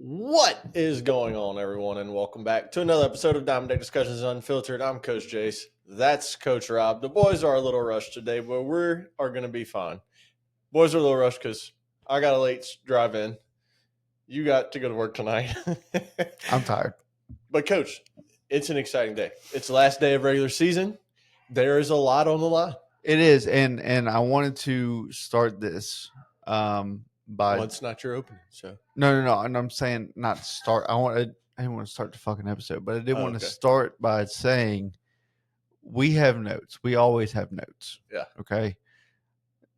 What is going on, everyone, and welcome back to another episode of Diamond Day Discussions Unfiltered. I'm Coach Jace. That's Coach Rob. The boys are a little rushed today, but we are going to be fine. Boys are a little rushed because I got a late drive in. You got to go to work tonight. I'm tired. But, Coach, it's an exciting day. It's the last day of regular season. There is a lot on the line. It is, and I wanted to start this by. Well, it's not your opening, so. No. And I'm saying not start. I didn't want to start the fucking episode, but I did want to start by saying we have notes. We always have notes. Yeah. Okay.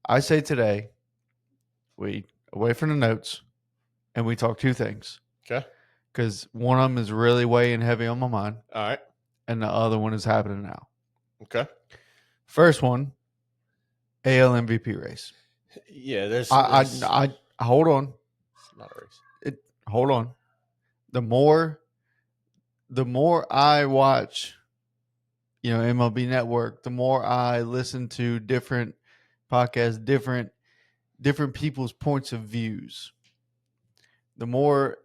I say today we away from the notes and we talk two things. Okay. Because one of them is really weighing heavy on my mind. All right. And the other one is happening now. Okay. First one, AL MVP race. Yeah, there's. I hold on. It's not a race. Hold on. The more I watch, MLB Network, the more I listen to different podcasts, different people's points of views, the more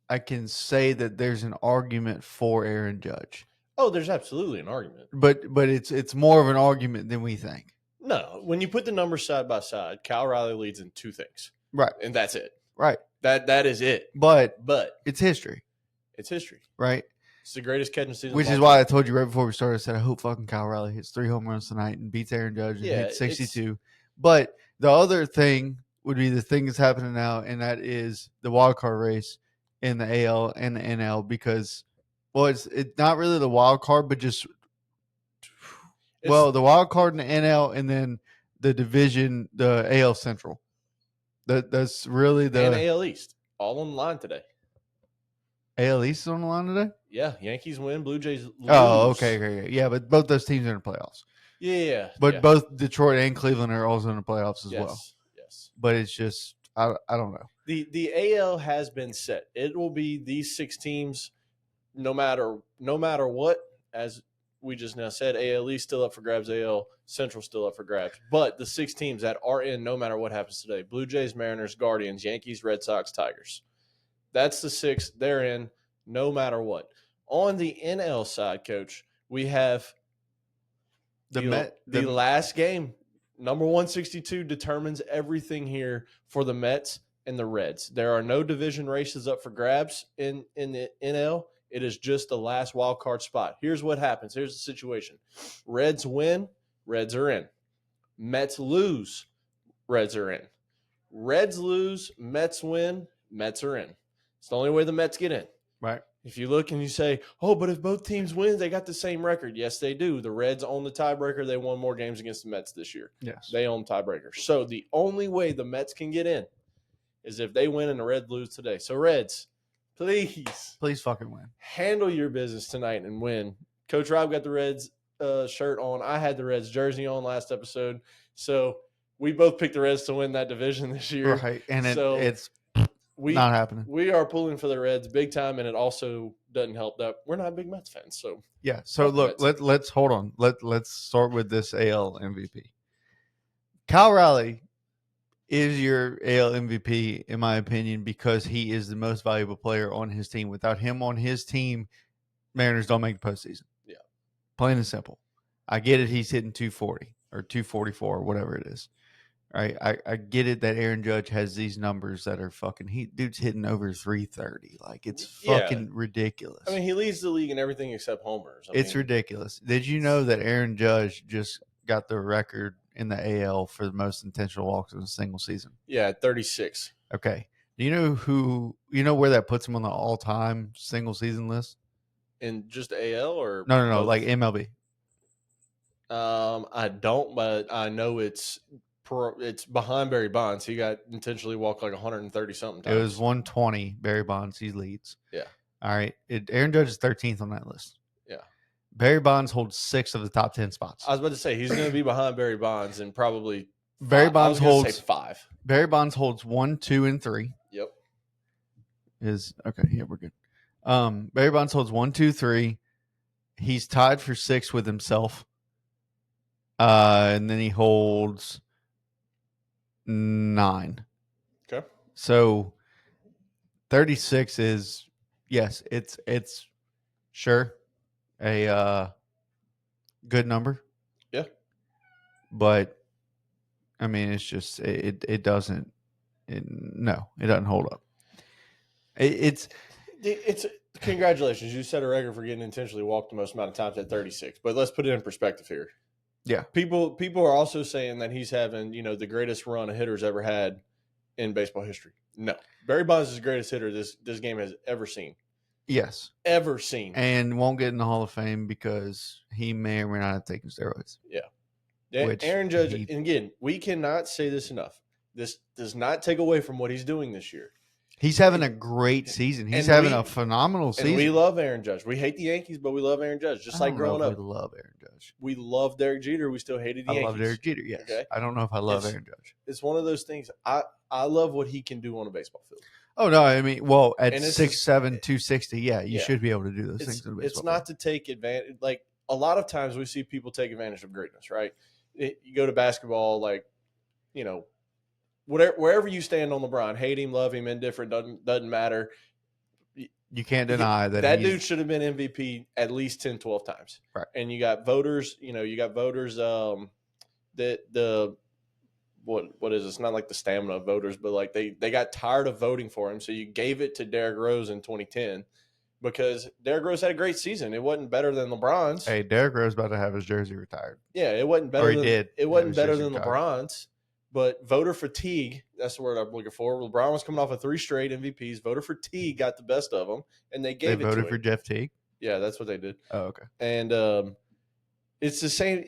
I can say that there's an argument for Aaron Judge. Oh, there's absolutely an argument. But it's more of an argument than we think. No, when you put the numbers side by side, Cal Raleigh leads in two things. Right. And that's it. Right. That is it. But it's history. It's history. Right. It's the greatest catching season. Which is why I told you right before we started, I said I hope fucking Cal Raleigh hits 3 home runs tonight and beats Aaron Judge and hits 62. But the other thing would be the thing that's happening now, and that is the wild card race in the AL and the NL because it's not really the wild card, but just the wild card in the NL and then the division, the AL Central. That's really the and AL East all on the line today. AL East is on the line today? Yeah, Yankees win, Blue Jays lose. Oh, okay. Yeah, but both those teams are in the playoffs. Yeah. But both Detroit and Cleveland are also in the playoffs as well. Yes. But it's just I don't know. The AL has been set. It will be these 6 teams no matter what, as we just now said. AL East still up for grabs, AL Central still up for grabs. But the 6 teams that are in no matter what happens today: Blue Jays, Mariners, Guardians, Yankees, Red Sox, Tigers. That's the 6 they're in no matter what. On the NL side, Coach, we have the last game. Number 162 determines everything here for the Mets and the Reds. There are no division races up for grabs in the NL. It is just the last wild card spot. Here's what happens. Here's the situation. Reds win, Reds are in. Mets lose, Reds are in. Reds lose, Mets win, Mets are in. It's the only way the Mets get in. Right. If you look and you say, oh, but if both teams win, they got the same record. Yes, they do. The Reds own the tiebreaker. They won more games against the Mets this year. Yes. They own tiebreaker. So the only way the Mets can get in is if they win and the Reds lose today. So Reds, please fucking win. Handle your business tonight and win. Coach Rob got the Reds shirt on. I had the Reds jersey on last episode. So we both picked the Reds to win that division this year. Right. And it's not happening. We are pulling for the Reds big time, and it also doesn't help that we're not big Mets fans. So yeah. So look, let's hold on. Let's start with this AL MVP. Cal Raleigh is your AL MVP, in my opinion, because he is the most valuable player on his team. Without him on his team, Mariners don't make the postseason. Yeah. Plain and simple. I get it. He's hitting 240 or 244 or whatever it is. Right. I get it that Aaron Judge has these numbers that are fucking dude's hitting over 330. Like it's fucking ridiculous. I mean, he leads the league in everything except homers. It's ridiculous. Did you know that Aaron Judge just got the record in the AL for the most intentional walks in a single season? Yeah, 36. Okay. Do you know where that puts him on the all-time single season list? In just AL or no, both? Like MLB. I don't, but I know it's behind Barry Bonds. He got intentionally walked like 130 something times. It was 120. Barry Bonds, he leads. Yeah. All right. Aaron Judge is 13th on that list. Yeah. Barry Bonds holds 6 of the top 10 spots. I was about to say he's going to be behind Barry Bonds and probably Barry Bonds holds 5. Barry Bonds holds 1, 2, and 3. Yep. Okay. Yeah, we're good. Barry Bonds holds 1, 2, 3. He's tied for 6 with himself. And then he holds 9. Okay. So 36 is, yes, it's sure a good number, Yeah. but I mean, it's just it doesn't. No, it doesn't hold up. It's It's congratulations. You set a record for getting intentionally walked the most amount of times at 36. But let's put it in perspective here. yeah. People are also saying that he's having, the greatest run a hitter's ever had in baseball history. No. Barry Bonds is the greatest hitter this game has ever seen. Yes. Ever seen. And won't get in the Hall of Fame because he may or may not have taken steroids. Yeah. Which Aaron Judge, and again, we cannot say this enough. This does not take away from what he's doing this year. He's having a great season. He's And having a phenomenal season. And we love Aaron Judge. We hate the Yankees, but we love Aaron Judge. Just like growing up. We love Aaron Judge. We love Derek Jeter. We still hated the Yankees. I love Derek Jeter, yes. Okay? I don't know if I love Aaron Judge. It's one of those things. I love what he can do on a baseball field. Oh, no. I mean, well, at 6'7", 260, you should be able to do those things in a baseball It's not to take advantage. Like, a lot of times we see people take advantage of greatness, right? You go to basketball, like, wherever you stand on LeBron, hate him, love him, indifferent, doesn't matter. You can't deny that dude should have been MVP at least 10, 12 times. Right. And you got voters, that what is it? It's not like the stamina of voters, but like they got tired of voting for him. So you gave it to Derrick Rose in 2010 because Derrick Rose had a great season. It wasn't better than LeBron's. Hey, Derrick Rose about to have his jersey retired. Yeah, it wasn't better. It wasn't better than retired. LeBron's. But voter fatigue, that's the word I'm looking for. LeBron was coming off of 3 straight MVPs. Voter fatigue got the best of them, and they gave it to him. They voted for Jeff Teague? Yeah, that's what they did. Oh, okay. And it's the same.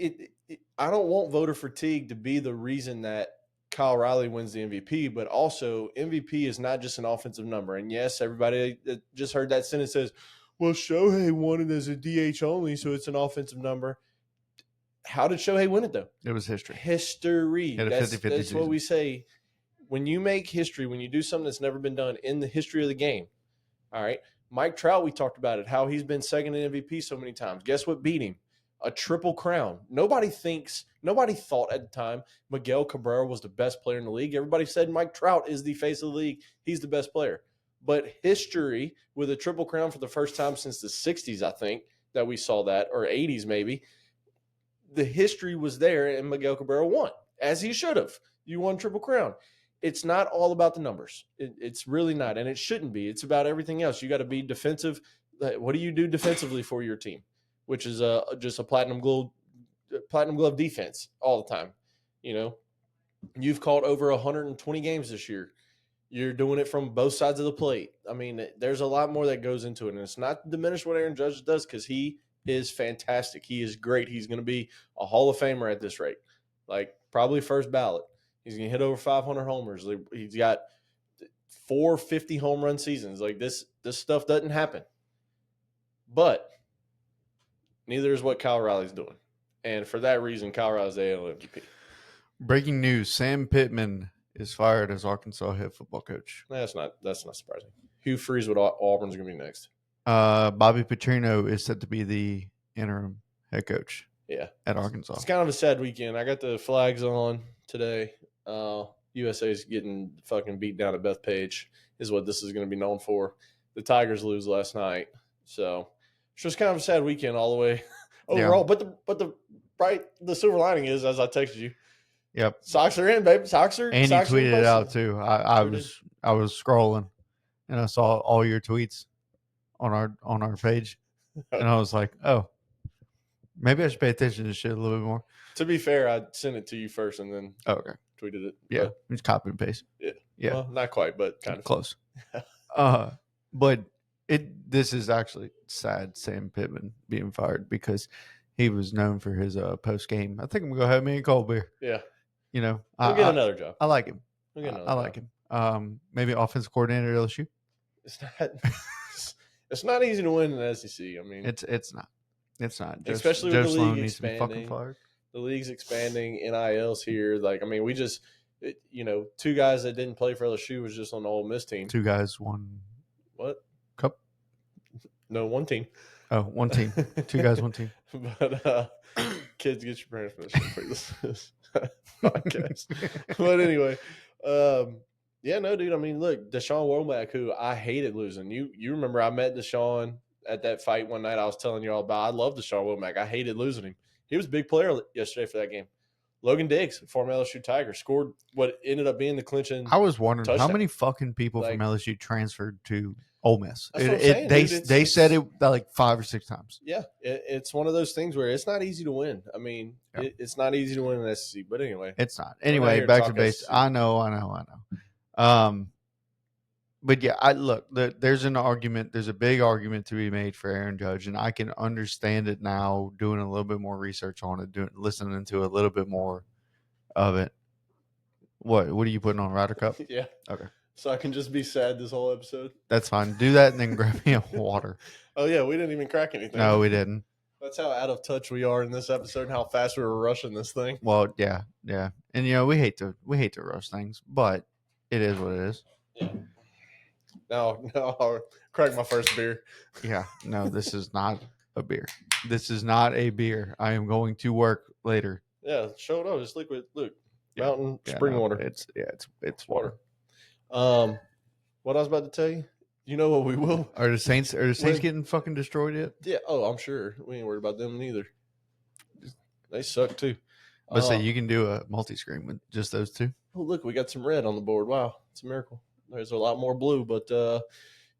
I don't want voter fatigue to be the reason that Kyle Riley wins the MVP, but also MVP is not just an offensive number. And yes, everybody that just heard that sentence says, well, Shohei won it as a DH only, so it's an offensive number. How did Shohei win it, though? It was history. History. That's what we say. When you make history, when you do something that's never been done in the history of the game, all right? Mike Trout, we talked about it, how he's been second in MVP so many times. Guess what beat him? A triple crown. Nobody thought at the time Miguel Cabrera was the best player in the league. Everybody said Mike Trout is the face of the league. He's the best player. But history with a triple crown for the first time since the 60s, I think, that we saw that, or 80s maybe. The history was there, and Miguel Cabrera won, as he should have. You won Triple Crown. It's not all about the numbers. It's really not, and it shouldn't be. It's about everything else. You got to be defensive. What do you do defensively for your team? Which is just a platinum glove defense all the time. You've called over 120 games this year. You're doing it from both sides of the plate. I mean, there's a lot more that goes into it, and it's not to diminish what Aaron Judge does because he is fantastic. He is great. He's going to be a Hall of Famer at this rate, like probably first ballot. He's going to hit over 500 homers. He's got 4 50 home run seasons. Like this stuff doesn't happen. But neither is what Kyle Riley's doing. And for that reason, Kyle Riley's the AL MVP. Breaking news: Sam Pittman is fired as Arkansas head football coach. That's not surprising. Hugh Freeze with Auburn's going to be next. Bobby Petrino is set to be the interim head coach. Yeah, at Arkansas. It's kind of a sad weekend. I got the flags on today. USA is getting fucking beat down at Bethpage is what this is going to be known for. The Tigers lose last night, so it's just kind of a sad weekend all the way overall. Yeah. But the silver lining is, as I texted you, yep, Sox are in, baby. Sox are. And Sox you tweeted it out too. I was scrolling, and I saw all your tweets on our page, and I was like, oh, maybe I should pay attention to this shit a little bit more. To be fair, I sent it to you first and then tweeted it. Yeah, just copy and paste. Yeah. Well, not quite, but kind of close. But this is actually sad, Sam Pittman being fired, because he was known for his post game. I think I'm gonna go have me a cold beer. Yeah, we'll get another job. I like him. I like him. Maybe offensive coordinator at LSU. It's not easy to win in the SEC. I mean, it's not. It's not. Especially with the league expanding. The league's expanding. NILs here. Like, I mean, we just, 2 guys that didn't play for LSU was just on the Ole Miss team. 2 guys, 1 what? Cup? No, 1 team. Oh, 1 team. 2 guys, 1 team. But kids, get your parents permission for this podcast. But anyway, Yeah, no, dude. I mean, look, Deshaun Womack, who I hated losing. You remember I met Deshaun at that fight one night I was telling you all about. I love Deshaun Womack. I hated losing him. He was a big player yesterday for that game. Logan Diggs, former LSU Tiger, scored what ended up being the clinching I was wondering how touchdown. many fucking people from Like, LSU transferred to Ole Miss. That's what I'm saying, They dude. they said it like 5 or 6 times. Yeah, it's one of those things where it's not easy to win. I mean, Yeah. it's not easy to win in SEC. But anyway, It's not. we're not Anyway, here to back to talk base. SEC. I know. But yeah, there's an argument. There's a big argument to be made for Aaron Judge, and I can understand it now. Doing a little bit more research on it, listening to a little bit more of it. What are you putting on Ryder Cup? Yeah. Okay. So I can just be sad this whole episode. That's fine. Do that and then grab me a water. Oh yeah, we didn't even crack anything. No, we didn't. That's how out of touch we are in this episode and how fast we were rushing this thing. Well, yeah. And we hate to rush things, but it is what it is. Yeah. Now I'll crack my first beer. Yeah. No, this is not a beer. This is not a beer. I am going to work later. Yeah, show it off. It's liquid. Look, Yeah. mountain spring water. It's water. What I was about to tell you. You know what we will? Are the Saints getting fucking destroyed yet? Yeah. Oh, I'm sure. We ain't worried about them neither. They suck too. Let's say you can do a multi-screen with just those two. Oh, look, we got some red on the board. Wow, it's a miracle. There's a lot more blue, but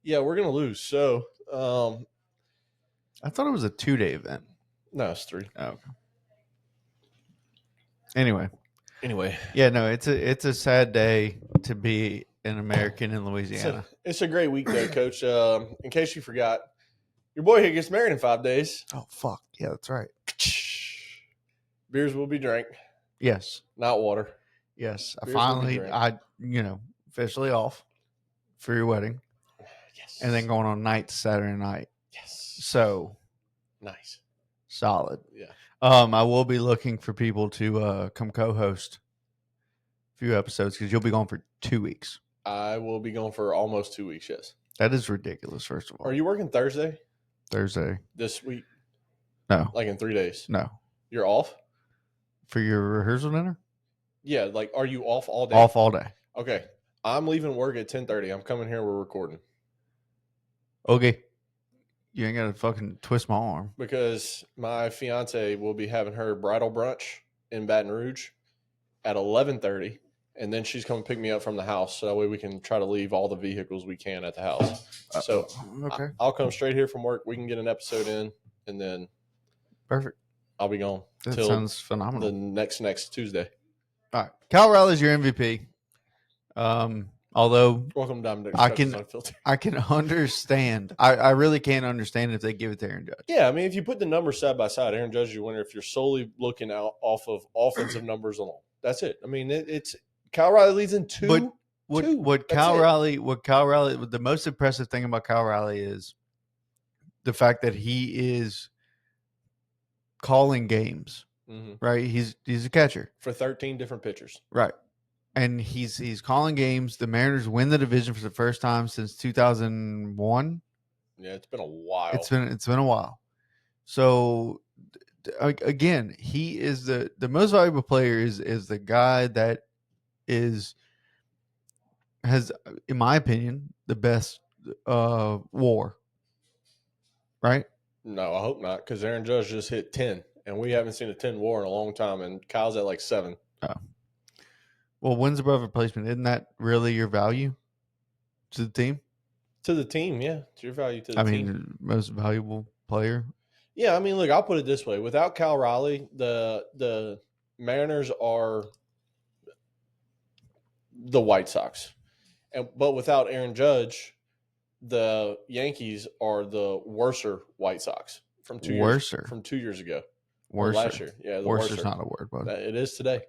yeah, we're gonna lose. So I thought it was a 2-day event. No, it's 3. Oh, okay. Anyway, yeah, no, it's a sad day to be an American in Louisiana. It's a great week, though, Coach. In case you forgot, your boy here gets married in 5 days. Oh fuck, yeah, that's right. Beers will be drank. Yes, not water. Yes, Beers officially off for your wedding. Yes, and then going on night to Saturday night. Yes, so nice, solid. Yeah. I will be looking for people to come co-host a few episodes because you'll be gone for 2 weeks. I will be gone for almost 2 weeks. Yes, that is ridiculous. First of all, are you working Thursday this week? No, like in 3 days. No, you're off for your rehearsal dinner. Yeah, like are you off all day? Off all day. Okay, I'm leaving work at 10:30. I'm coming here. We're recording. Okay. You ain't got to fucking twist my arm. Because my fiance will be having her bridal brunch in Baton Rouge at 11:30, and then she's coming to pick me up from the house, so that way we can try to leave all the vehicles we can at the house. So okay, I'll come straight here from work. We can get an episode in, and then perfect. I'll be gone. That sounds phenomenal. The next Tuesday. All right, Cal Raleigh's your MVP. Although welcome Diamond I can understand. I really can't understand if they give it to Aaron Judge. Yeah, I mean, if you put the numbers side by side, Aaron Judge is your winner. If you're solely looking out off of offensive numbers alone, that's it. I mean, it's Cal Raleigh leads in 2. What Cal Raleigh, the most impressive thing about Cal Raleigh is the fact that he is calling games. Mm-hmm. Right? He's a catcher for 13 different pitchers. Right. And he's calling games. The Mariners win the division for the first time since 2001. Yeah, it's been a while. It's been a while. So again, he is the most valuable player is the guy that has, in my opinion, the best WAR. Right? No, I hope not, because Aaron Judge just hit 10, and we haven't seen a 10 WAR in a long time, and Kyle's at like 7. Oh. Well, wins above replacement, isn't that really your value to the team? To the team, yeah. It's your value to the team. I mean, most valuable player. Yeah, I mean, look, I'll put it this way. Without Cal Raleigh, the Mariners are the White Sox. But without Aaron Judge, the Yankees are the worser White Sox from 2 years ago. Worser. Last year. Yeah, worser is not a word, but it is today.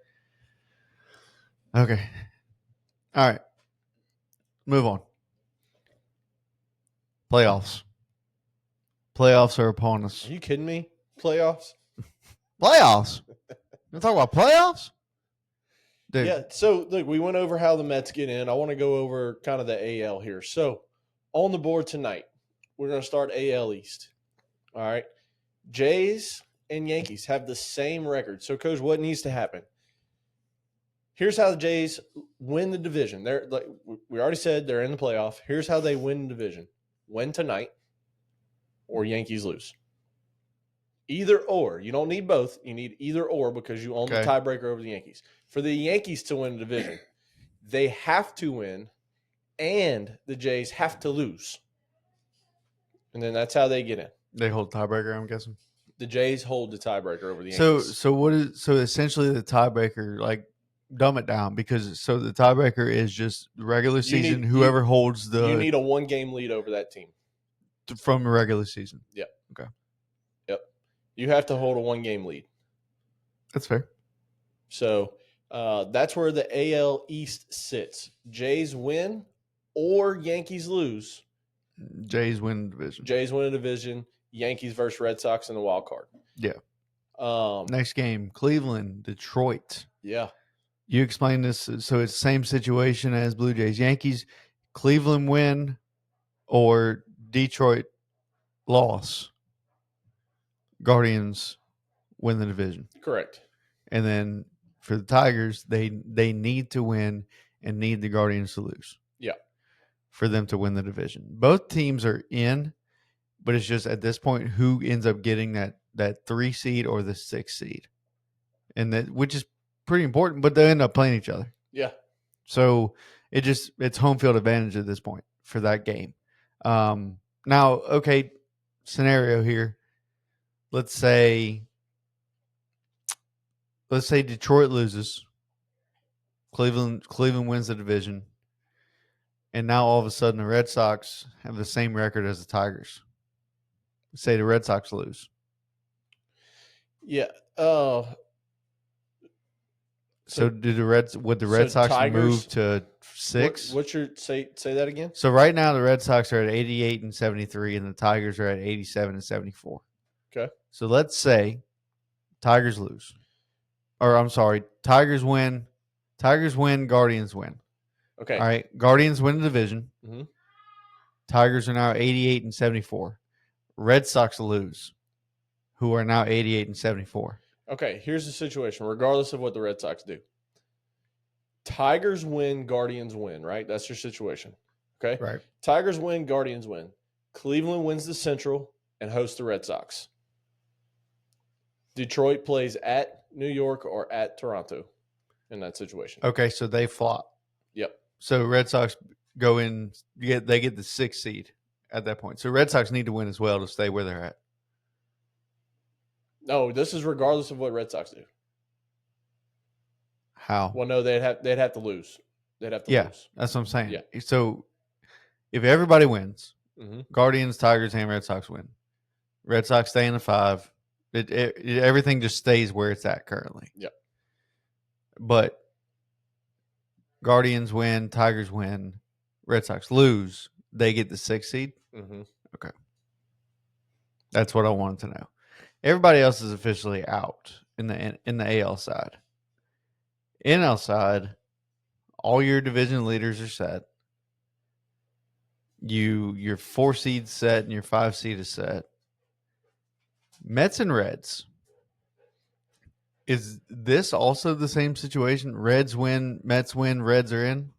Okay. All right. Move on. Playoffs. Playoffs are upon us. Are you kidding me? Playoffs? Playoffs? You talk about playoffs? Dude. Yeah. So, look, we went over how the Mets get in. I want to go over kind of the AL here. So, on the board tonight, we're going to start AL East. All right. Jays and Yankees have the same record. So, Coach, what needs to happen? Here's how the Jays win the division. They're like we already said they're in the playoff. Here's how they win the division: win tonight, or Yankees lose. Either or. You don't need both. You need either or because you own the tiebreaker over the Yankees. For the Yankees to win the division, they have to win, and the Jays have to lose. And then that's how they get in. They hold tiebreaker, I'm guessing. The Jays hold the tiebreaker over the Yankees. So essentially the tiebreaker, like dumb it down, because the tiebreaker is just regular season. Whoever holds the you need a 1-game lead over that team from the regular season. Yep. Okay. Yep. You have to hold a 1-game lead. That's fair. So that's where the AL East sits. Jays win or Yankees lose. Jays win the division. Jays win a division. Yankees versus Red Sox in the wild card. Yeah. Next game, Cleveland, Detroit. Yeah. You explain this. So it's the same situation as Blue Jays. Yankees, Cleveland win or Detroit loss. Guardians win the division. Correct. And then for the Tigers, they need to win and need the Guardians to lose. Yeah. For them to win the division. Both teams are in, but it's just at this point who ends up getting that 3 seed or the 6 seed. And that which is pretty important, but they end up playing each other. Yeah. So it's home field advantage at this point for that game. Now, okay, scenario here. Let's say Detroit loses. Cleveland wins the division. And now all of a sudden the Red Sox have the same record as the Tigers. Say the Red Sox lose. Yeah. So would the Red Sox Tigers, move to 6? What's your say that again? So right now the Red Sox are at 88 and 73 and the Tigers are at 87 and 74. Okay. So let's say Tigers lose. Or I'm sorry, Tigers win, Guardians win. Okay. All right, Guardians win the division. Mm-hmm. Tigers are now 88 and 74. Red Sox lose, who are now 88 and 74. Okay, here's the situation, regardless of what the Red Sox do. Tigers win, Guardians win, right? That's your situation. Okay? Right. Tigers win, Guardians win. Cleveland wins the Central and hosts the Red Sox. Detroit plays at New York or at Toronto in that situation. Okay, so they flop. Yep. So Red Sox go in, they get the 6th seed at that point. So Red Sox need to win as well to stay where they're at. No, this is regardless of what Red Sox do. How? Well, no, they'd have to lose. They'd have to lose. That's what I'm saying. Yeah. So if everybody wins, mm-hmm. Guardians, Tigers, and Red Sox win. Red Sox stay in the 5. Everything just stays where it's at currently. Yep. But Guardians win, Tigers win, Red Sox lose. They get the 6th seed. Mm-hmm. Okay. That's what I wanted to know. Everybody else is officially out in the AL side. NL side, all your division leaders are set. Your 4 seed set and your 5 seed is set. Mets and Reds. Is this also the same situation? Reds win, Mets win, Reds are in?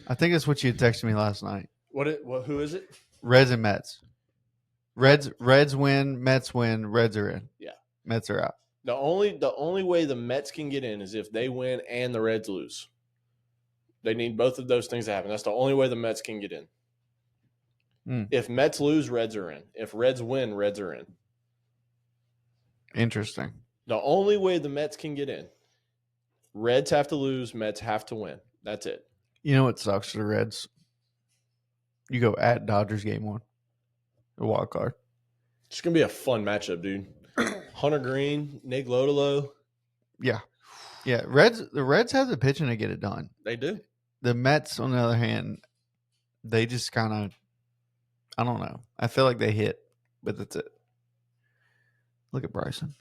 I think that's what you had texted me last night. Who is it? Reds and Mets. Reds win, Mets win, Reds are in. Yeah. Mets are out. The only way the Mets can get in is if they win and the Reds lose. They need both of those things to happen. That's the only way the Mets can get in. If Mets lose, Reds are in. If Reds win, Reds are in. Interesting. The only way the Mets can get in, Reds have to lose, Mets have to win. That's it. You know what sucks for the Reds? You go at Dodgers game 1. The wild card. It's going to be a fun matchup, dude. Hunter Green, Nick Lodolo. Yeah. Yeah. The Reds have the pitching to get it done. They do. The Mets, on the other hand, they just kind of, I don't know. I feel like they hit, but that's it. Look at Bryson.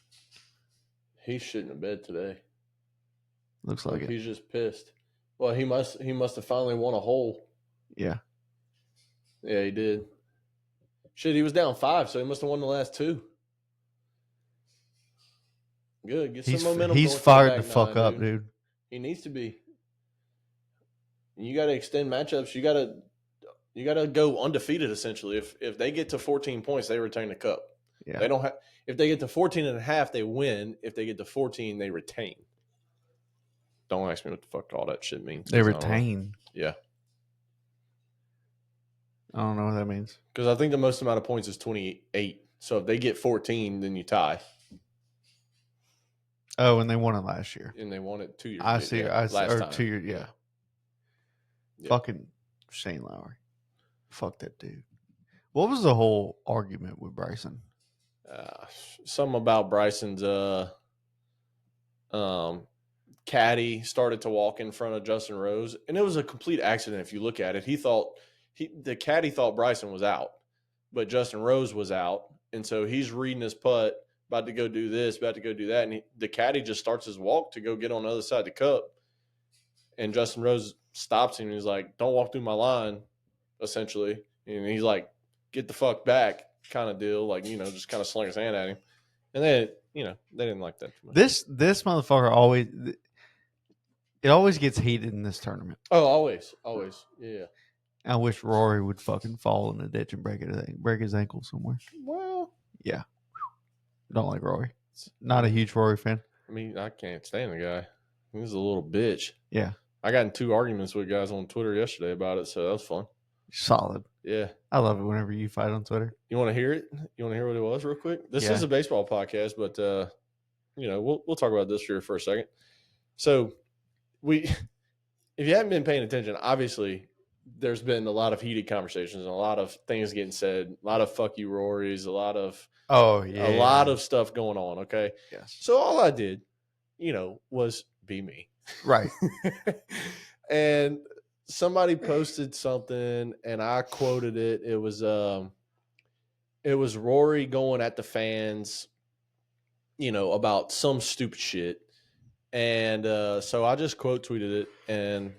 He's shitting the bed today. Looks like it. He's just pissed. Well, he must have finally won a hole. Yeah. Yeah, he did. Shit, he was down 5, so he must have won the last 2. Good. Get some momentum. He's going fired to the fuck up, dude. He needs to be. You got to extend matchups. You got to go undefeated essentially. If they get to 14 points, they retain the cup. Yeah. They don't have. If they get to 14 and a half, they win. If they get to 14, they retain. Don't ask me what the fuck all that shit means. They retain. Yeah. I don't know what that means. Because I think the most amount of points is 28. So if they get 14, then you tie. Oh, and they won it last year. And they won it 2 years. I see. Yeah, last time. 2 years. Yeah. Yeah. Fucking Shane Lowry. Fuck that dude. What was the whole argument with Bryson? Something about Bryson's caddy started to walk in front of Justin Rose, and it was a complete accident. If you look at it, the caddy thought Bryson was out, but Justin Rose was out, and so he's reading his putt, about to go do this, about to go do that, and the caddy just starts his walk to go get on the other side of the cup, and Justin Rose stops him, and he's like, "Don't walk through my line," essentially, and he's like, "Get the fuck back," kind of deal, like, just kind of sling his hand at him, and then they didn't like that too much. This motherfucker always gets heated in this tournament. Oh, always, yeah. I wish Rory would fucking fall in the ditch and break his ankle somewhere. Well, yeah. Don't like Rory. Not a huge Rory fan. I mean, I can't stand the guy. He's a little bitch. Yeah. I got in 2 arguments with guys on Twitter yesterday about it, so that was fun. Solid. Yeah. I love it whenever you fight on Twitter. You want to hear it? You want to hear what it was real quick? This is a baseball podcast, but we'll talk about this here for a second. So if you haven't been paying attention, obviously there's been a lot of heated conversations and a lot of things getting said, a lot of fuck you Rorys, a lot of stuff going on. Okay. Yes. So all I did, was be me. Right. And somebody posted something and I quoted it. It was Rory going at the fans, about some stupid shit. And so I just quote tweeted it and,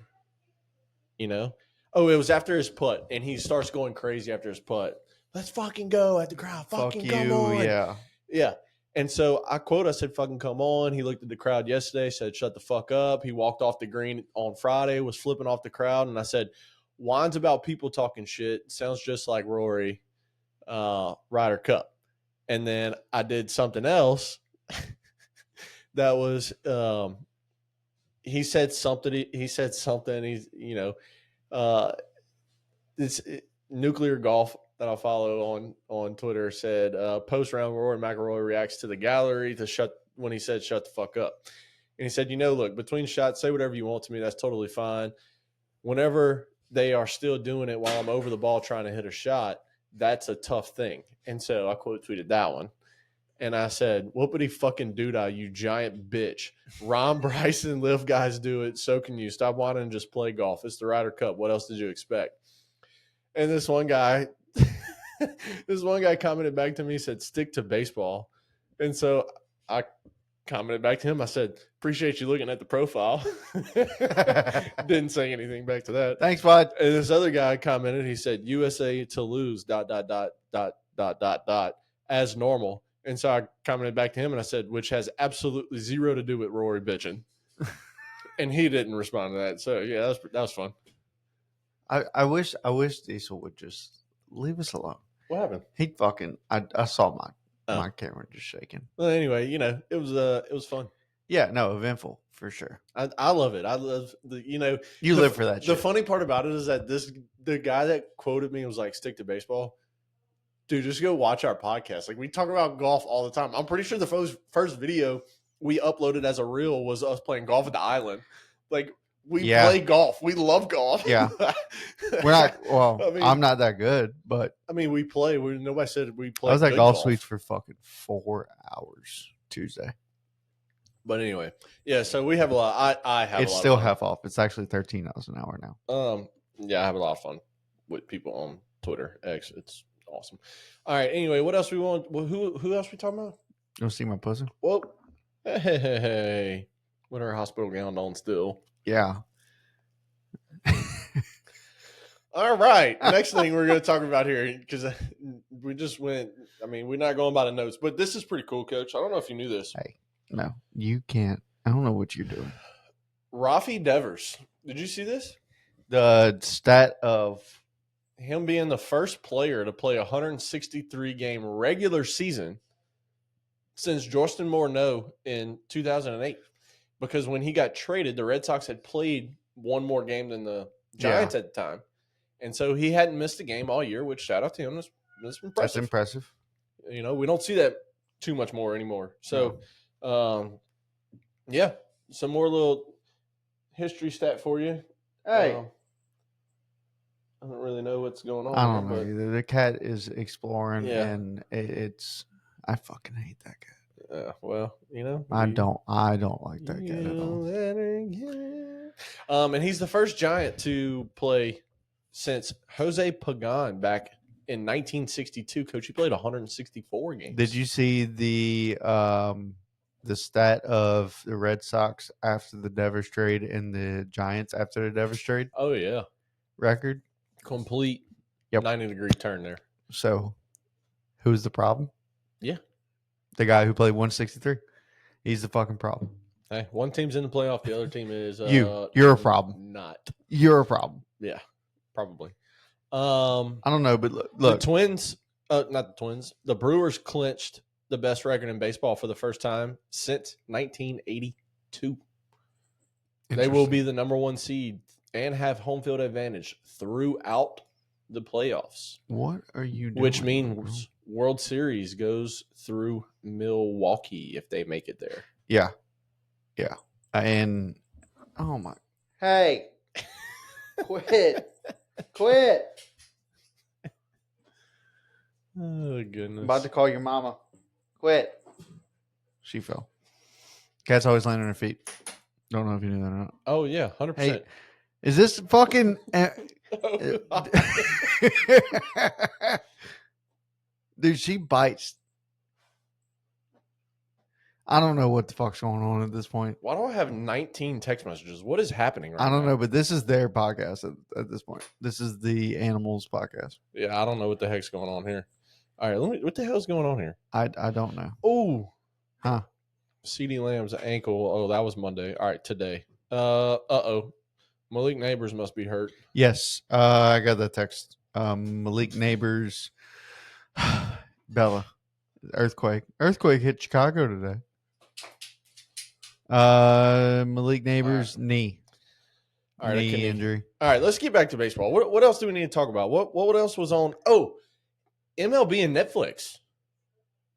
it was after his putt and he starts going crazy after his putt. Let's fucking go at the crowd. Fucking come on. Yeah. Yeah. And so I said, fucking come on. He looked at the crowd yesterday, said, shut the fuck up. He walked off the green on Friday, was flipping off the crowd. And I said, whines about people talking shit. Sounds just like Rory, Ryder Cup. And then I did something else that was, he said something. He's, this Nuclear Golf that I follow on Twitter said, post round Rory McIlroy reacts to the gallery when he said, shut the fuck up. And he said, look, between shots, say whatever you want to me. That's totally fine. Whenever they are still doing it while I'm over the ball trying to hit a shot, that's a tough thing. And so I quote tweeted that one. And I said, whoopity fucking doodah, you giant bitch. Ron Bryson, live guys do it. So can you. Stop whining and just play golf. It's the Ryder Cup. What else did you expect? And this one guy commented back to me, said, stick to baseball. And so I commented back to him. I said, appreciate you looking at the profile. Didn't say anything back to that. Thanks, bud. And this other guy commented, he said, USA to lose, ... as normal. And so I commented back to him and I said, which has absolutely zero to do with Rory bitching. And he didn't respond to that. So yeah, that was fun. I wish Diesel would just leave us alone. What happened? He fucking I saw my camera just shaking. Well, anyway, it was fun. Yeah, no, eventful for sure. I love it. I love you live for that shit. The funny part about it is that the guy that quoted me was like, stick to baseball. Dude, just go watch our podcast. Like, we talk about golf all the time. I'm pretty sure the first video we uploaded as a reel was us playing golf at the island. Like, we play golf. We love golf. Yeah. We're not, well, I'm not that good, but. I mean, we play. Nobody said we play. I was at Golf Suites for fucking 4 hours Tuesday. But anyway, yeah, so we have a lot. I have it's a lot still of fun. half off. It's actually $13 an hour now. Yeah, I have a lot of fun with people on Twitter X. It's awesome. All right. Anyway, what else we want? Well, who else we talking about? You want to see my pussy? Well, hey, with her hospital gown on still. Yeah. All right. Next thing we're going to talk about here, because we just went. I mean, we're not going by the notes, but this is pretty cool, Coach. I don't know if you knew this. Hey. No, you can't. I don't know what you're doing. Rafi Devers. Did you see this? The stat of Him being the first player to play a 163 game regular season since Justin Morneau in 2008. Because when he got traded, the Red Sox had played one more game than the Giants at the time. And so he hadn't missed a game all year, which shout out to him. That's impressive. That's impressive. You know, we don't see that too much more anymore. So, yeah, some more little history stat for you. Hey. I don't really know what's going on. I don't know either. The cat is exploring, Yeah. and it's. I fucking hate that cat. Well, you know, I don't like that cat at all. And he's the first Giant to play since Jose Pagan back in 1962. Coach, he played 164 games. Did you see the stat of the Red Sox after the Devers trade and the Giants after the Devers trade? Oh yeah, record complete. Yep. 90-degree turn there. So, who's the problem? Yeah, the guy who played 163. He's the fucking problem. Hey, one team's in the playoff, the other team is You're a problem. Not. You're a problem. Yeah, probably. I don't know, but look. The Twins, not the Twins. The Brewers clinched the best record in baseball for the first time since 1982. They will be the number one seed and have home field advantage throughout the playoffs. What are you doing? Which means World Series goes through Milwaukee if they make it there. Yeah. Yeah. And, oh my. Hey. Quit. Oh, goodness. I'm about to call your mama. Quit. She fell. Cat's always landing on her feet. Don't know if you knew that or not. Oh, yeah. 100%. Hey, is this fucking... Dude, she bites. I don't know what the fuck's going on at this point. Why do I have 19 text messages? What is happening right now? I don't know, but this is their podcast at this point. This is the Animals podcast. Yeah, I don't know what the heck's going on here. All right, what the hell's going on here? I don't know. Oh. Huh. CeeDee Lamb's ankle. Oh, that was Monday. All right, today. Uh-oh. Malik Neighbors must be hurt. Yes, I got that text. Malik Neighbors, Bella, earthquake hit Chicago today. Malik Neighbors knee, all right, knee injury. All right, let's get back to baseball. What else do we need to talk about? What else was on? Oh, MLB and Netflix.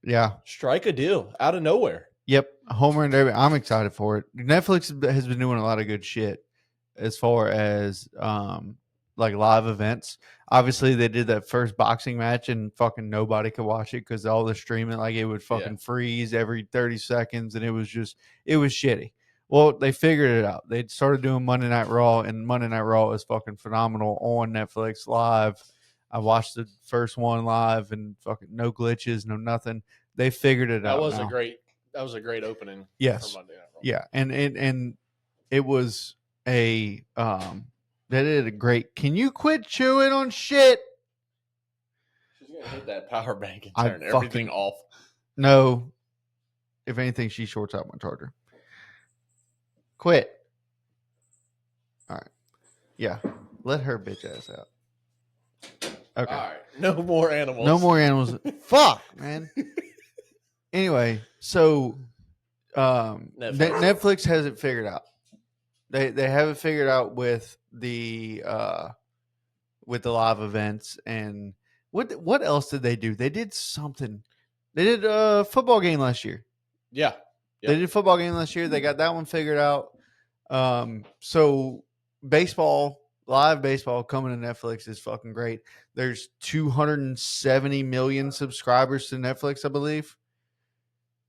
Yeah, strike a deal out of nowhere. Yep, Homer and Derby. I'm excited for it. Netflix has been doing a lot of good shit as far as like live events. Obviously, they did that first boxing match and fucking nobody could watch it because all the streaming, like it would fucking freeze every 30 seconds and it was shitty. Well, they figured it out. They started doing Monday Night Raw, and Monday Night Raw is fucking phenomenal on Netflix live. I watched the first one live and fucking no glitches, no nothing. They figured it out. That was a great opening. Yes. For Monday Night Raw. Yeah, and it was a they did a great. Can you quit chewing on shit? She's gonna hit that power bank and turn everything off. No, if anything, she shorts out my charger. Quit. All right. Yeah, let her bitch ass out. Okay. All right. No more animals. No more animals. Fuck, man. Anyway, so Netflix has it figured out. They have it figured out with the live events. And what else did they do? They did something. They did a football game last year. Yeah. They did a football game last year. They got that one figured out. So live baseball coming to Netflix is fucking great. There's 270 million subscribers to Netflix, I believe.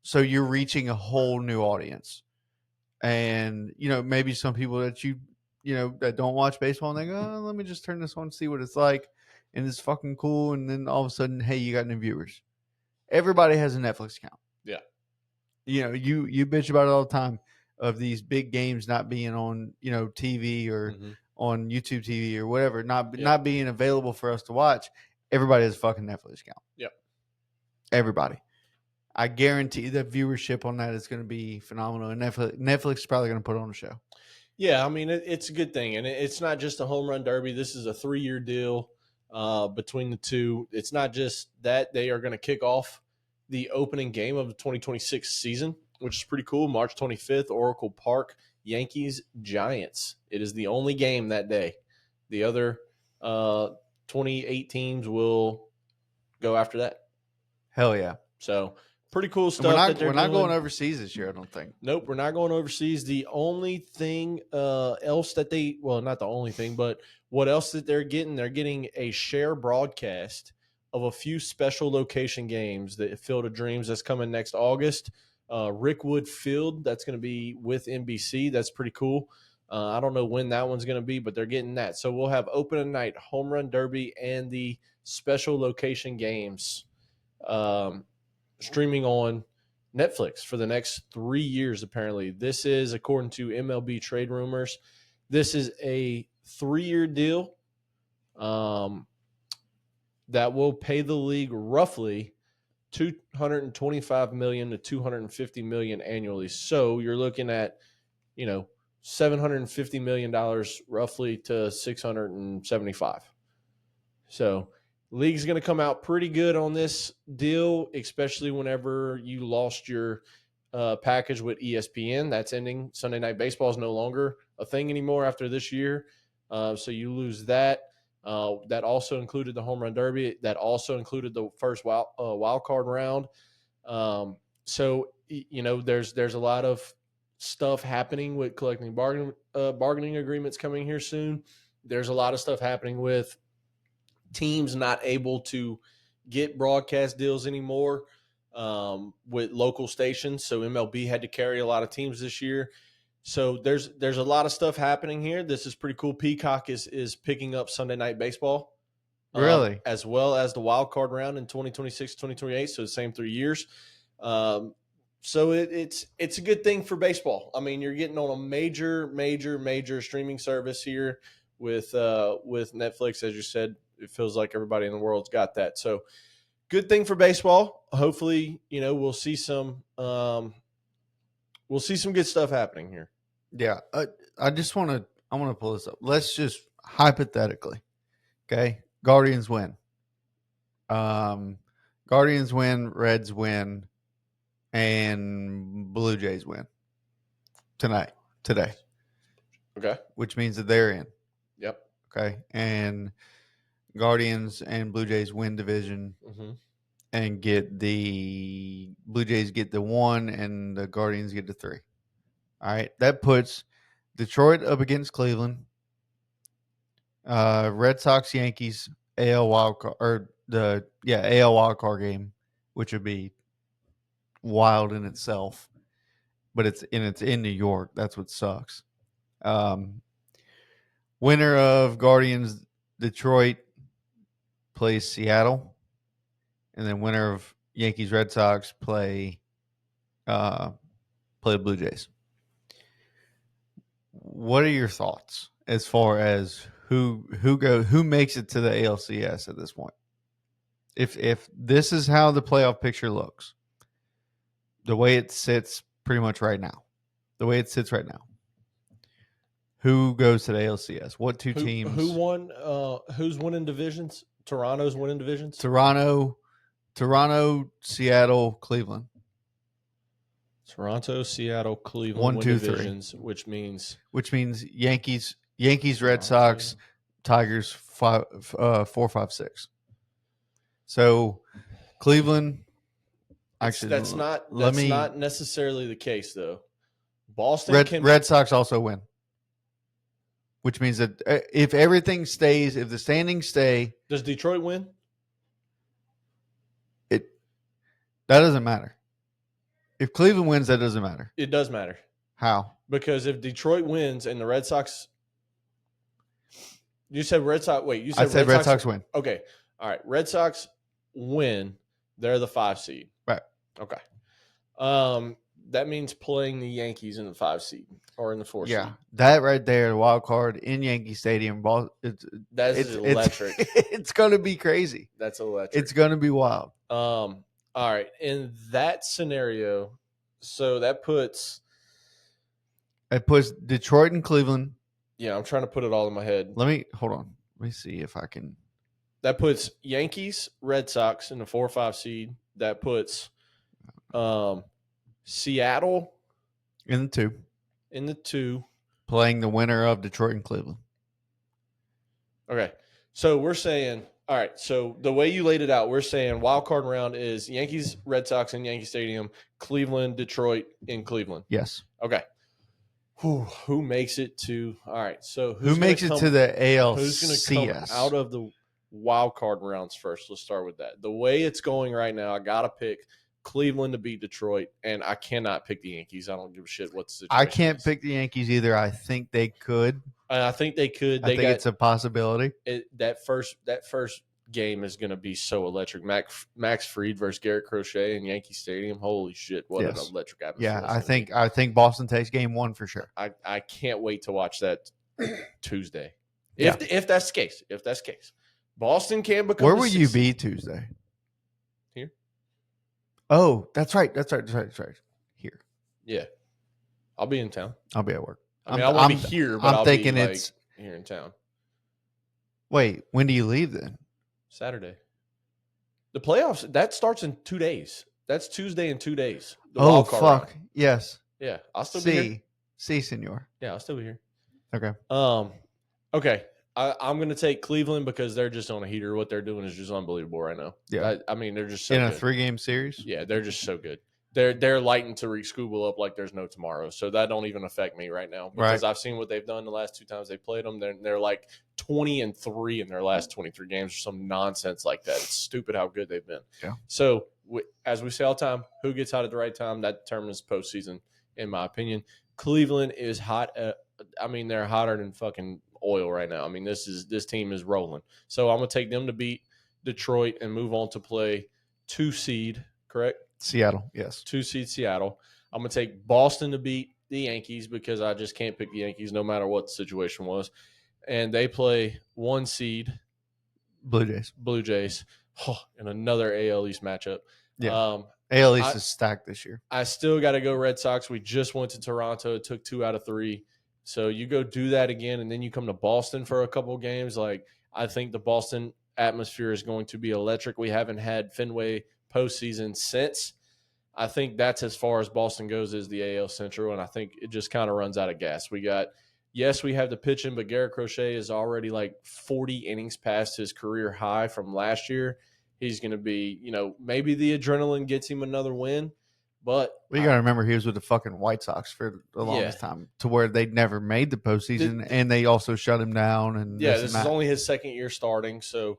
So you're reaching a whole new audience. And, maybe some people that that don't watch baseball and they go, oh, let me just turn this on and see what it's like. And it's fucking cool. And then all of a sudden, hey, you got new viewers. Everybody has a Netflix account. Yeah. You bitch about it all the time of these big games not being on, TV or on YouTube TV or whatever, not being available for us to watch. Everybody has a fucking Netflix account. Yep. Everybody. I guarantee the viewership on that is going to be phenomenal. And Netflix is probably going to put on a show. Yeah, I mean it's a good thing, and it's not just a home run derby. This is a 3-year deal between the two. It's not just that they are going to kick off the opening game of the 2026 season, which is pretty cool. March 25th, Oracle Park, Yankees Giants. It is the only game that day. The other 28 teams will go after that. Hell yeah! So pretty cool And stuff. we're not going overseas this year, I don't think. Nope, we're not going overseas. The only thing else that not the only thing, but what else that they're getting a share broadcast of a few special location games, that Field of Dreams that's coming next August. Rickwood Field, that's going to be with NBC. That's pretty cool. I don't know when that one's going to be, but they're getting that. So we'll have opening night, home run derby, and the special location games streaming on Netflix for the next 3 years, apparently. This is, according to MLB trade rumors, this is a 3-year deal that will pay the league roughly $225 million to $250 million annually. So you're looking at, $750 million roughly to $675. So league's going to come out pretty good on this deal, especially whenever you lost your package with ESPN. That's ending. Sunday Night Baseball is no longer a thing anymore after this year. So you lose that. That also included the home run derby. That also included the first wild card round. So there's a lot of stuff happening with collective bargaining agreements coming here soon. There's a lot of stuff happening with teams not able to get broadcast deals anymore with local stations. So MLB had to carry a lot of teams this year. So there's a lot of stuff happening here. This is pretty cool. Peacock is picking up Sunday Night Baseball. Really? As well as the wild card round in 2026, 2028. So the same 3 years. So it's a good thing for baseball. I mean, you're getting on a major streaming service here with Netflix. As you said, it feels like everybody in the world's got that. So good thing for baseball. Hopefully, we'll see some good stuff happening here. Yeah. I want to pull this up. Let's just hypothetically, okay? Guardians win. Guardians win, Reds win, and Blue Jays win today. Okay. Which means that they're in. Yep. Okay. And Guardians and Blue Jays win division and get the Blue Jays get the 1 and the Guardians get the 3. All right. That puts Detroit up against Cleveland. Red Sox, Yankees, AL wild card, or AL wild card game, which would be wild in itself. But it's in New York. That's what sucks. Winner of Guardians Detroit plays Seattle, and then winner of Yankees Red Sox play the Blue Jays. What are your thoughts as far as who makes it to the ALCS at this point? If this is how the playoff picture looks, the way it sits pretty much right now, who goes to the ALCS? What two teams? Who won? Who's winning divisions? Toronto's winning divisions. Toronto, Seattle, Cleveland. Toronto, Seattle, Cleveland. 1, 2, 3. Divisions, which means Yankees, Red Sox, Tigers, 4, 5, 6. So Cleveland. Actually, that's not necessarily the case though. Boston Red Sox also win, which means that if everything stays, if the standings stay, does Detroit win? That doesn't matter. If Cleveland wins, that doesn't matter. It does matter. How? Because if Detroit wins and the Red Sox, you said Red Sox. Wait, you said I said Red Sox win. Okay, all right. Red Sox win. They're the 5 seed. Right. Okay. That means playing the Yankees in the 5 seed or in the 4 seed. Yeah, that right there, the wild card in Yankee Stadium. That's electric. It's going to be crazy. That's electric. It's going to be wild. All right. In that scenario, so that puts. It puts Detroit and Cleveland. Yeah, I'm trying to put it all in my head. Hold on. Let me see if I can. That puts Yankees, Red Sox in the 4 or 5 seed. That puts Seattle In the 2. in the 2. Playing the winner of Detroit and Cleveland. Okay. So we're saying, all right, so the way you laid it out, we're saying wild card round is Yankees, Red Sox in Yankee Stadium, Cleveland, Detroit in Cleveland. Yes. Okay. Who makes it to? All right. So who makes it to the ALCS? Who's going to come out of the wild card rounds first? Let's start with that. The way it's going right now, I got to pick Cleveland to beat Detroit, and I cannot pick the Yankees. I don't give a shit what the situation I can't is. pick the Yankees either. I think they could. I think they could. I think it's a possibility. That first game is going to be so electric. Max Fried versus Garrett Crochet in Yankee Stadium. Holy shit! What an electric atmosphere! Yeah, I think Boston takes game 1 for sure. I can't wait to watch that Tuesday. Yeah. If that's the case, Boston can become. Where will you be Tuesday? Here. Oh, that's right. Here. Yeah, I'll be in town. I'll be at work. I mean, I won't be here, but I'll thinking be it's here in town. Wait, when do you leave then? Saturday. The playoffs that starts in 2 days. That's Tuesday in 2 days. Oh fuck! Round. Yes. Yeah, I'll still be here. See, senor. Yeah, I'll still be here. Okay. Okay. I'm going to take Cleveland because they're just on a heater. What they're doing is just unbelievable right now. Yeah. I mean, they're just so in a good. 3-game series. Yeah, they're just so good. They're lighting Tariq Skubal up like there's no tomorrow. So that don't even affect me right now because I've seen what they've done the last 2 times they played them. They're like 20-3 in their last 23 games or some nonsense like that. It's stupid how good they've been. Yeah. So as we say all the time, who gets hot at the right time, that determines postseason, in my opinion. Cleveland is hot. They're hotter than fucking oil right now. I mean, this team is rolling. So I'm going to take them to beat Detroit and move on to play 2 seed, correct? Seattle, yes. 2 seed Seattle. I'm going to take Boston to beat the Yankees because I just can't pick the Yankees no matter what the situation was. And they play 1 seed. Blue Jays. In another AL East matchup. Yeah. AL East is stacked this year. I still got to go Red Sox. We just went to Toronto. It took 2 out of 3. So you go do that again, and then you come to Boston for a couple of games. Like, I think the Boston atmosphere is going to be electric. We haven't had Fenway postseason since. I think that's as far as Boston goes is the AL Central, and I think it just kind of runs out of gas. We have the pitching, but Garrett Crochet is already like 40 innings past his career high from last year. He's going to be, maybe the adrenaline gets him another win, but you got to remember he was with the fucking White Sox for the longest time, to where they'd never made the postseason, and they also shut him down. And this is only his second year starting, so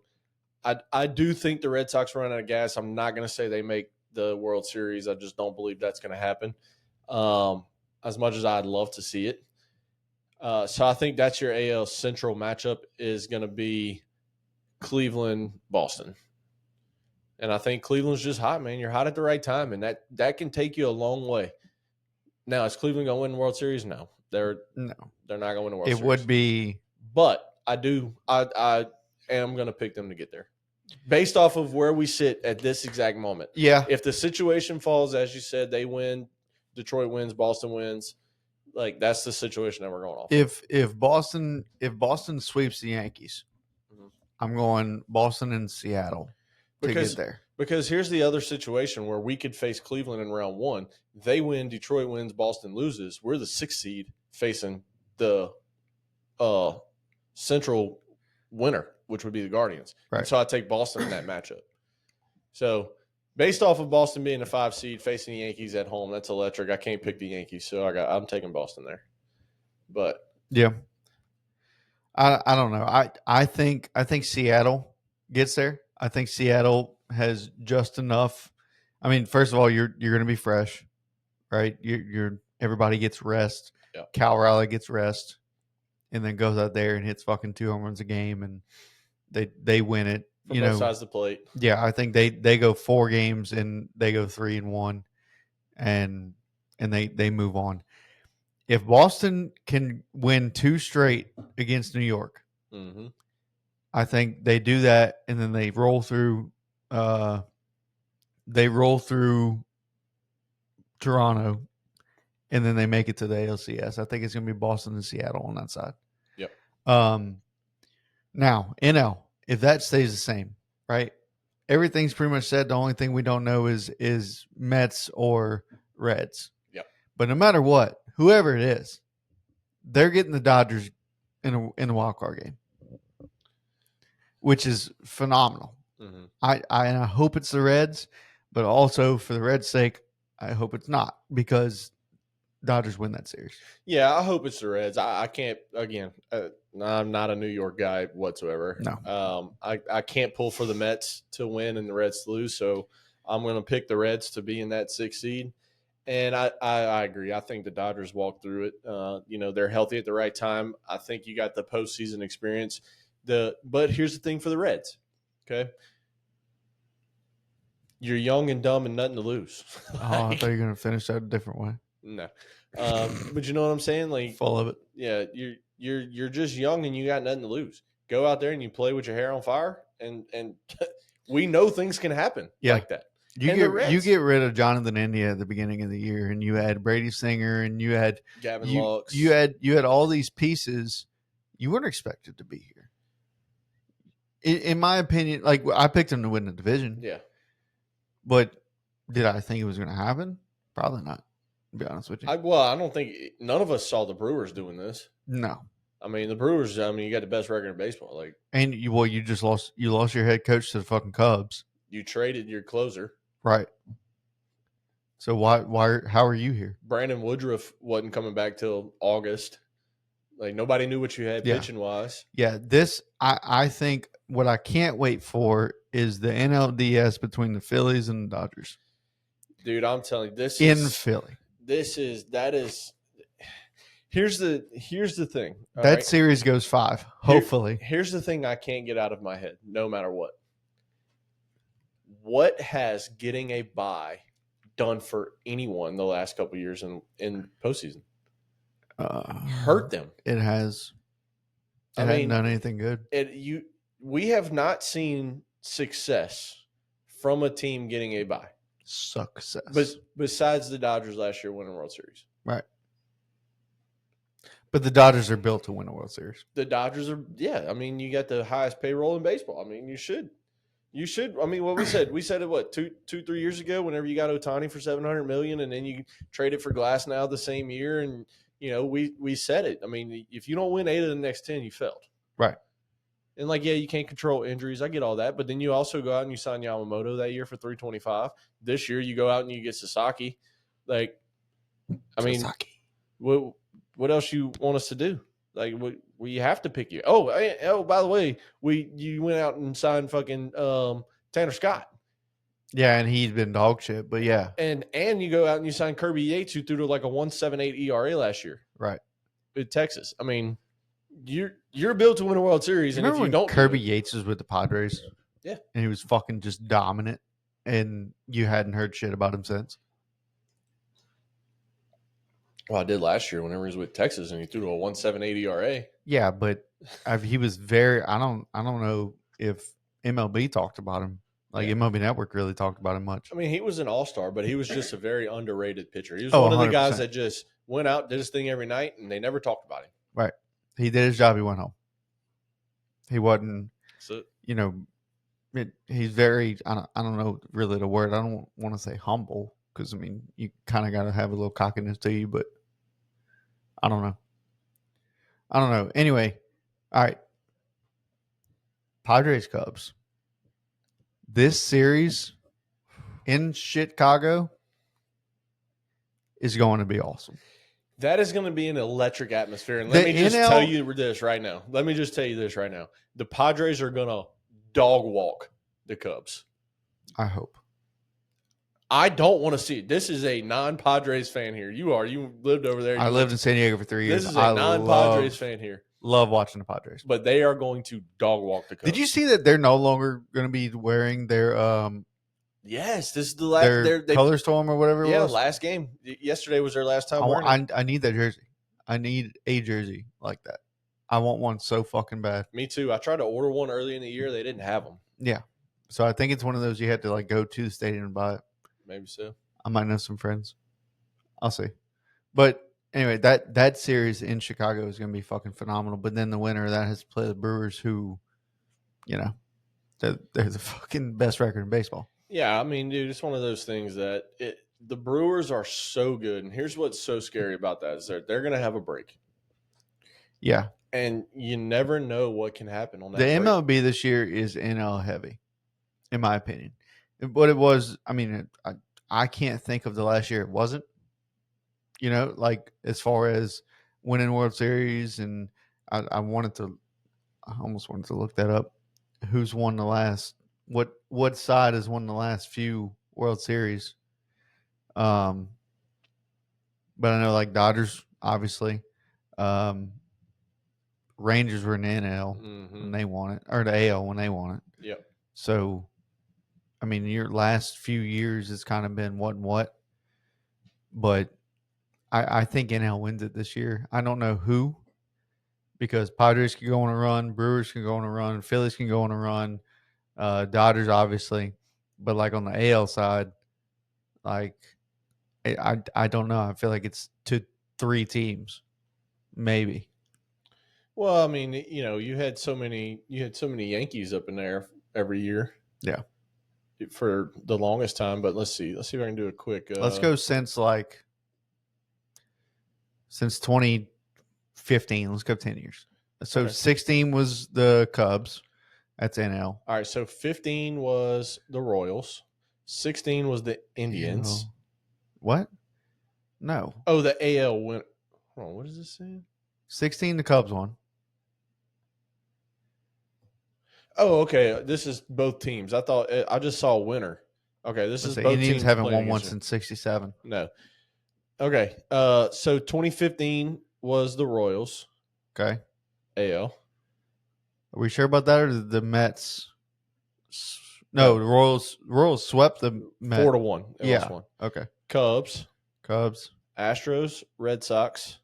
I do think the Red Sox run out of gas. I'm not going to say they make the World Series. I just don't believe that's going to happen. As much as I'd love to see it. So I think that's your AL Central matchup is going to be Cleveland-Boston. And I think Cleveland's just hot, man. You're hot at the right time, and that can take you a long way. Now, is Cleveland going to win the World Series? No. They're not going to win the World Series. It would be. But I am going to pick them to get there. Based off of where we sit at this exact moment. Yeah. If the situation falls, as you said, they win, Detroit wins, Boston wins, like that's the situation that we're going off. If Boston sweeps the Yankees, I'm going Boston and Seattle to get there. Because here's the other situation where we could face Cleveland in round 1. They win, Detroit wins, Boston loses. We're the 6th seed facing the Central winner, which would be the Guardians. Right. So I take Boston in that matchup. So based off of Boston being a 5 seed facing the Yankees at home, that's electric. I can't pick the Yankees, so I'm taking Boston there. But yeah, I don't know. I think Seattle gets there. I think Seattle has just enough. I mean, first of all, you're going to be fresh, right? You're everybody gets rest. Yeah. Cal Raleigh gets rest, and then goes out there and hits fucking 2 home runs a game, and they win it. From both sides of the plate. Yeah, I think they go 4 games and they go 3-1, and they move on. If Boston can win 2 straight against New York, I think they do that, and then they roll through they roll through Toronto, and then they make it to the ALCS. I think it's going to be Boston and Seattle on that side. Yep. Now, NL, if that stays the same, right? Everything's pretty much said. The only thing we don't know is Mets or Reds. Yep. But no matter what, whoever it is, they're getting the Dodgers in a wild card game, which is phenomenal. Mm-hmm. I hope it's the Reds, but also for the Reds' sake, I hope it's not, because Dodgers win that series. Yeah, I hope it's the Reds. I can't, again, I'm not a New York guy whatsoever. No. I can't pull for the Mets to win and the Reds to lose, so I'm going to pick the Reds to be in that 6th seed. And I agree. I think the Dodgers walk through it. They're healthy at the right time. I think you got the postseason experience. But here's the thing for the Reds, okay? You're young and dumb and nothing to lose. Oh, I thought you were going to finish that a different way. No. But you know what I'm saying? Like, full of it. Yeah, you're just young and you got nothing to lose. Go out there and you play with your hair on fire, and we know things can happen like that. You get rid of Jonathan India at the beginning of the year, and you had Brady Singer, and you had Gavin Lux. You had all these pieces. You weren't expected to be here. In my opinion, like, I picked him to win the division. Yeah. But did I think it was going to happen? Probably not, to be honest with you. I don't think none of us saw the Brewers doing this. No. I mean, the Brewers, you got the best record in baseball. Like, and you just lost your head coach to the fucking Cubs. You traded your closer. Right. So how are you here? Brandon Woodruff wasn't coming back till August. Like, nobody knew what you had pitching wise. Yeah, I think what I can't wait for is the NLDS between the Phillies and the Dodgers. Dude, I'm telling you, Philly. Here's the thing. That series goes 5, hopefully. Here's the thing I can't get out of my head, no matter what. What has getting a bye done for anyone the last couple of years in postseason? Hurt them. It has. It hasn't done anything good. We have not seen success from a team getting a bye. Success. But besides the Dodgers last year winning World Series. Right. But the Dodgers are built to win a World Series. The Dodgers are, you got the highest payroll in baseball. You should. What we said it, what, 2-3 years ago, whenever you got Ohtani for $700 million, and then you traded for Glass now the same year, and we said it. If you don't win 8 of the next 10, you failed. Right. And you can't control injuries. I get all that, but then you also go out and you sign Yamamoto that year for $325. This year you go out and you get Sasaki. Sasaki. What else you want us to do? We have to pick you. Oh, by the way, you went out and signed fucking Tanner Scott. Yeah, and he's been dog shit, but yeah. And you go out and you sign Kirby Yates, who threw to like a 1.78 ERA last year. Right. In Texas. You're built to win a World Series, and if you don't, Kirby Yates was with the Padres. Yeah, and he was fucking just dominant, and you hadn't heard shit about him since. Well, I did last year whenever he was with Texas, and he threw to a 1.78 ERA. Yeah, but he was very. I don't know if MLB talked about him. MLB Network really talked about him much. He was an all-star, but he was just a very underrated pitcher. He was one of the guys that just went out, did his thing every night, and they never talked about him. Right. He did his job. He went home. He wasn't. So, he's very. I don't know really the word. I don't want to say humble, because you kind of got to have a little cockiness to you, but I don't know. Anyway, all right. Padres Cubs. This series in Chicago is going to be awesome. That is going to be an electric atmosphere. And let me just tell you this right now. The Padres are going to dog walk the Cubs. I hope. I don't want to see it. This is a non-Padres fan here. You are. You lived over there. I lived in San Diego for 3 years. This is a non-Padres fan here. Love watching the Padres. But they are going to dog walk the Cubs. Did you see that they're no longer going to be wearing their yes, this is the last their color storm or whatever it was? Yeah, last game. Yesterday was their last time wearing it. I need that jersey. I need a jersey like that. I want one so fucking bad. Me too. I tried to order one early in the year. They didn't have them. Yeah. So I think it's one of those you had to like go to the stadium and buy it. Maybe so. I might know some friends. I'll see. But anyway, that series in Chicago is going to be fucking phenomenal. But then the winner of that has to play the Brewers, who, you know, they're the fucking best record in baseball. Yeah, I mean, dude, it's one of those things that the Brewers are so good, and here's what's so scary about that is they're going to have a break, Yeah. and you never know what can happen on that. The break. MLB this year is NL heavy, in my opinion. What it was, I mean, I can't think of the last year it wasn't. You know, like as far as winning World Series, and I almost wanted to look that up. Who's won the last? What side has won the last few World Series? But I know like Dodgers, obviously. Rangers were in the NL when they won it, or the AL when they won it. Yep. So, I mean, your last few years has kind of been what and what. But I think NL wins it this year. I don't know who, because Padres can go on a run, Brewers can go on a run, Phillies can go on a run, Dodgers obviously. But like on the AL side, like I don't know. I feel like it's 2-3 teams, maybe. Well, I mean, you had so many Yankees up in there every year. Yeah. For the longest time, but let's see if I can do a quick. Let's go since 2015. Let's go 10 years. So Okay. 16 was the Cubs. That's NL. All right, so 15 was the Royals, 16 was the Indians. What? No. Oh, the AL went. Hold on, what is this saying? 16, the Cubs won. Oh, okay. This is both teams. I just saw a winner. Okay, this is The both Indians teams haven't playing won one against since 67. No. Okay. So 2015 was the Royals. Okay. AL. Are we sure about that, or did the Mets? No, the Royals swept the Mets 4-1. Yeah. One. Okay. Cubs, Cubs, Astros, Red Sox,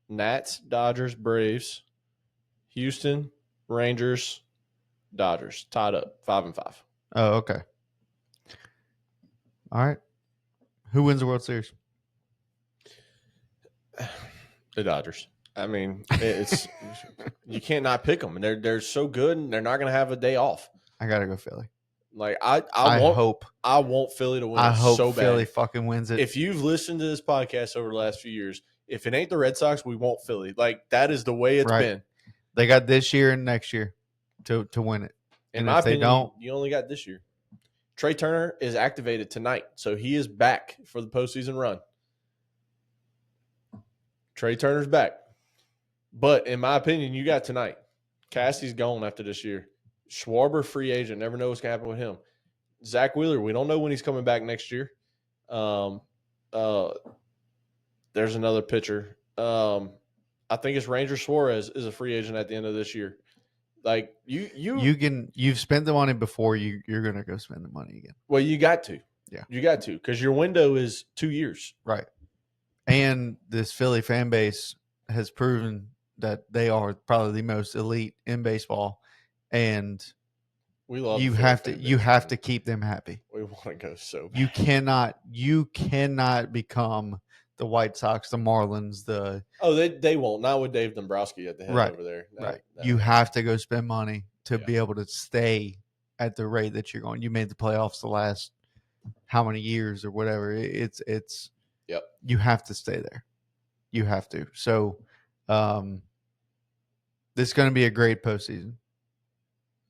Nats, Dodgers, Braves, Houston, Rangers, Dodgers, tied up 5-5. Oh, okay. All right. Who wins the World Series? The Dodgers. I mean, it's you can't not pick them, and they're so good, and they're not going to have a day off. I gotta go Philly. Like I want Philly to win. I hope so Philly bad. fucking wins it. If you've listened to this podcast over the last few years, if it ain't the Red Sox, we want Philly. Like that is the way it's been. They got this year and next year to win it. In and my if they opinion, don't, you only got this year. Trey Turner is activated tonight, so he is back for the postseason run. Trey Turner's back. But in my opinion, you got tonight. Cassie's gone after this year. Schwarber, free agent. Never know what's going to happen with him. Zach Wheeler, we don't know when he's coming back next year. There's another pitcher. I think it's Ranger Suarez is a free agent at the end of this year. Like you've spent the money before. You're gonna go spend the money again. Well, you got to. Yeah, you got to, because your window is 2 years. Right. And this Philly fan base has proven that they are probably the most elite in baseball, and we love you have to keep them happy. We want to go so bad. You cannot become the White Sox, the Marlins, they won't. Not with Dave Dombrowski at the head over there. Right. You have to go spend money to be able to stay at the rate that you're going. You made the playoffs the last how many years or whatever. It's Yep. You have to stay there. You have to. So this is going to be a great postseason.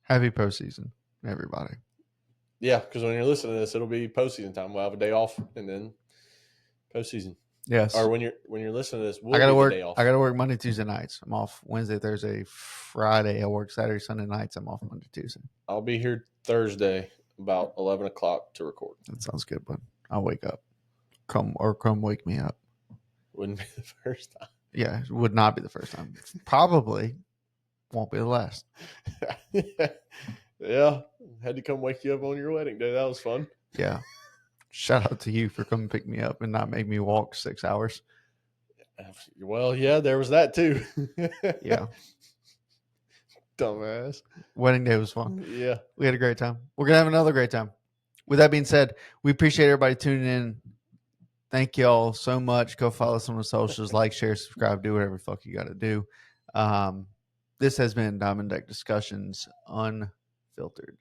Happy postseason, everybody. Yeah, because when you're listening to this, it'll be postseason time. We'll have a day off, and then postseason. Yes. Or when you're listening to this, I gotta work. The day off. I gotta work Monday, Tuesday nights. I'm off Wednesday, Thursday, Friday. I work Saturday, Sunday nights. I'm off Monday, Tuesday. I'll be here Thursday about 11 o'clock to record. That sounds good, but I'll wake up. Come wake me up. Wouldn't be the first time. Yeah, it would not be the first time. Probably won't be the last. Yeah, had to come wake you up on your wedding day. That was fun. Yeah. Shout out to you for coming pick me up and not make me walk 6 hours. Well, yeah, there was that too. Yeah. Dumbass. Wedding day was fun. Yeah. We had a great time. We're going to have another great time. With that being said, we appreciate everybody tuning in. Thank y'all so much. Go follow us on the socials, like, share, subscribe, do whatever the fuck you got to do. This has been Diamond Deck Discussions Unfiltered.